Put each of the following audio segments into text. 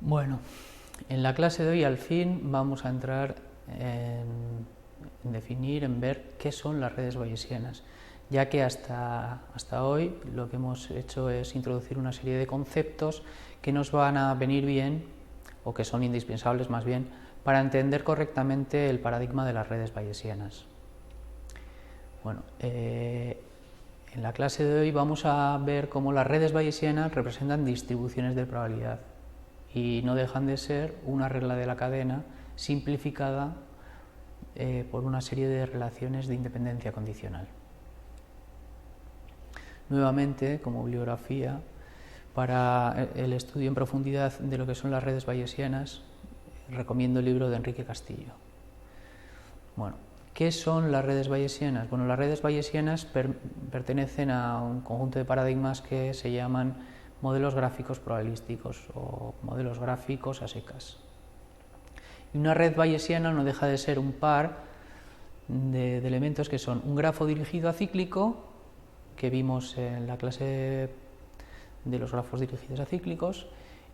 Bueno, en la clase de hoy al fin vamos a entrar en definir, en ver qué son las redes bayesianas, ya que hasta hoy lo que hemos hecho es introducir una serie de conceptos que nos van a venir bien, o que son indispensables más bien, para entender correctamente el paradigma de las redes bayesianas. Bueno, en la clase de hoy vamos a ver cómo las redes bayesianas representan distribuciones de probabilidad y no dejan de ser una regla de la cadena simplificada por una serie de relaciones de independencia condicional. Nuevamente, como bibliografía, para el estudio en profundidad de lo que son las redes bayesianas, recomiendo el libro de Enrique Castillo. Bueno, ¿qué son las redes bayesianas? Bueno, las redes bayesianas pertenecen a un conjunto de paradigmas que se llaman modelos gráficos probabilísticos o modelos gráficos a secas. Y una red bayesiana no deja de ser un par de elementos que son un grafo dirigido acíclico, que vimos en la clase de los grafos dirigidos acíclicos,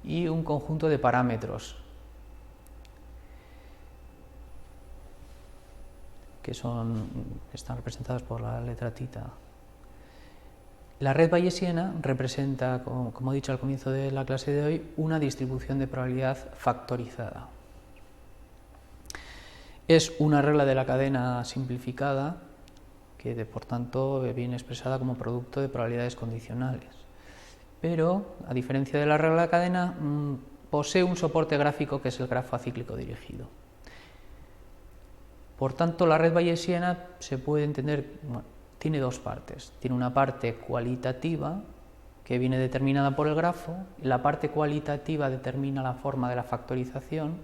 y un conjunto de parámetros, que están representados por la letra tita. La red bayesiana representa, como he dicho al comienzo de la clase de hoy, una distribución de probabilidad factorizada. Es una regla de la cadena simplificada que, por tanto, viene expresada como producto de probabilidades condicionales. Pero, a diferencia de la regla de la cadena, posee un soporte gráfico que es el grafo acíclico dirigido. Por tanto, la red bayesiana se puede entender, tiene dos partes. Tiene una parte cualitativa, que viene determinada por el grafo. La parte cualitativa determina la forma de la factorización,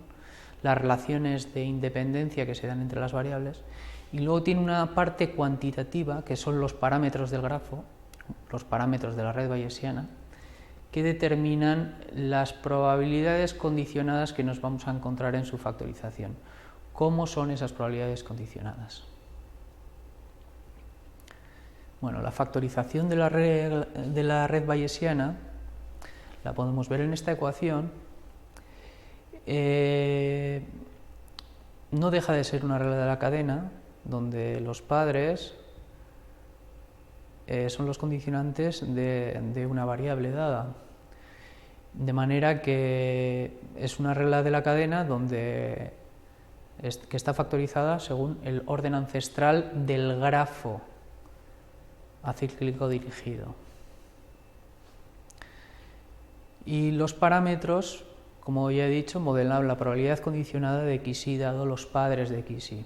las relaciones de independencia que se dan entre las variables. Y luego tiene una parte cuantitativa, que son los parámetros del grafo, los parámetros de la red bayesiana, que determinan las probabilidades condicionadas que nos vamos a encontrar en su factorización. ¿Cómo son esas probabilidades condicionadas? Bueno, la factorización de la red bayesiana la podemos ver en esta ecuación. No deja de ser una regla de la cadena, donde los padres son los condicionantes de una variable dada. De manera que es una regla de la cadena que está factorizada según el orden ancestral del grafo acíclico dirigido. Y los parámetros, como ya he dicho, modelan la probabilidad condicionada de xy dado los padres de xy.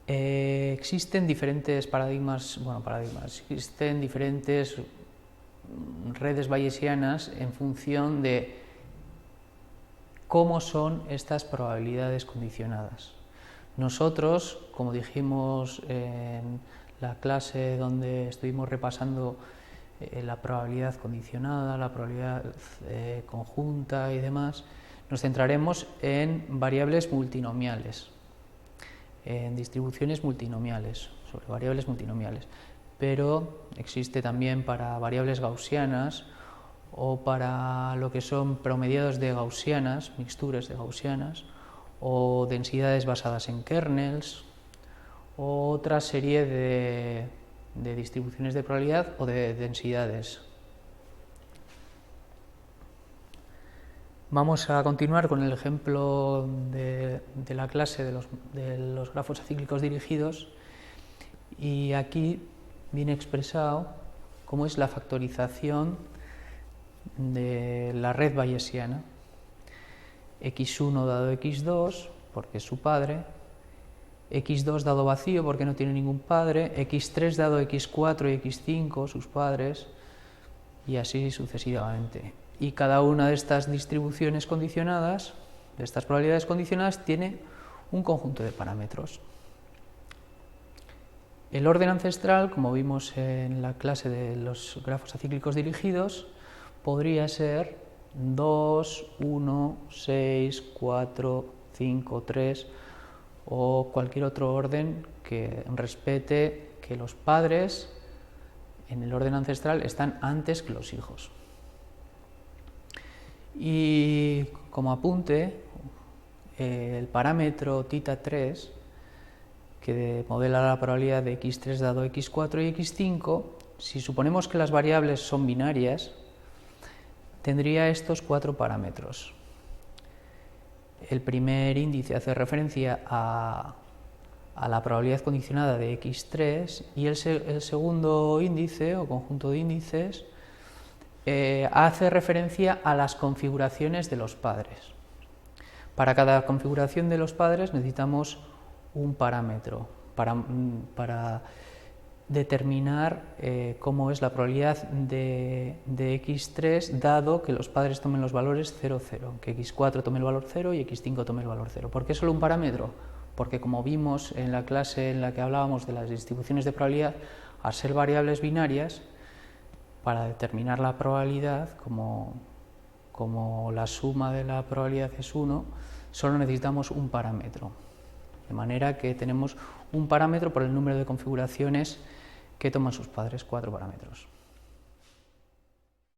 Existen diferentes existen diferentes redes bayesianas en función de cómo son estas probabilidades condicionadas. Nosotros, como dijimos en la clase donde estuvimos repasando la probabilidad condicionada, la probabilidad conjunta y demás, nos centraremos en variables multinomiales, en distribuciones multinomiales, sobre variables multinomiales, pero existe también para variables gaussianas o para lo que son promediados de gaussianas, mixturas de gaussianas, o densidades basadas en kernels, o otra serie de distribuciones de probabilidad o de densidades. Vamos a continuar con el ejemplo de la clase de los grafos acíclicos dirigidos, y aquí viene expresado cómo es la factorización de la red bayesiana. x1 dado x2, porque es su padre, x2 dado vacío, porque no tiene ningún padre, x3 dado x4 y x5, sus padres, y así sucesivamente. Y cada una de estas distribuciones condicionadas, de estas probabilidades condicionadas, tiene un conjunto de parámetros. El orden ancestral, como vimos en la clase de los grafos acíclicos dirigidos, podría ser 2, 1, 6, 4, 5, 3 o cualquier otro orden que respete que los padres en el orden ancestral están antes que los hijos. Y como apunte, el parámetro θ3, que modela la probabilidad de x3 dado x4 y x5, si suponemos que las variables son binarias, tendría estos 4 parámetros. El primer índice hace referencia a la probabilidad condicionada de x3 y el segundo índice o conjunto de índices hace referencia a las configuraciones de los padres. Para cada configuración de los padres necesitamos un parámetro para determinar cómo es la probabilidad de x3 dado que los padres tomen los valores 0, 0, que x4 tome el valor 0 y x5 tome el valor 0. ¿Por qué solo un parámetro? Porque como vimos en la clase en la que hablábamos de las distribuciones de probabilidad, al ser variables binarias, para determinar la probabilidad, como la suma de la probabilidad es 1, solo necesitamos un parámetro. De manera que tenemos un parámetro por el número de configuraciones que toman sus padres, 4 parámetros.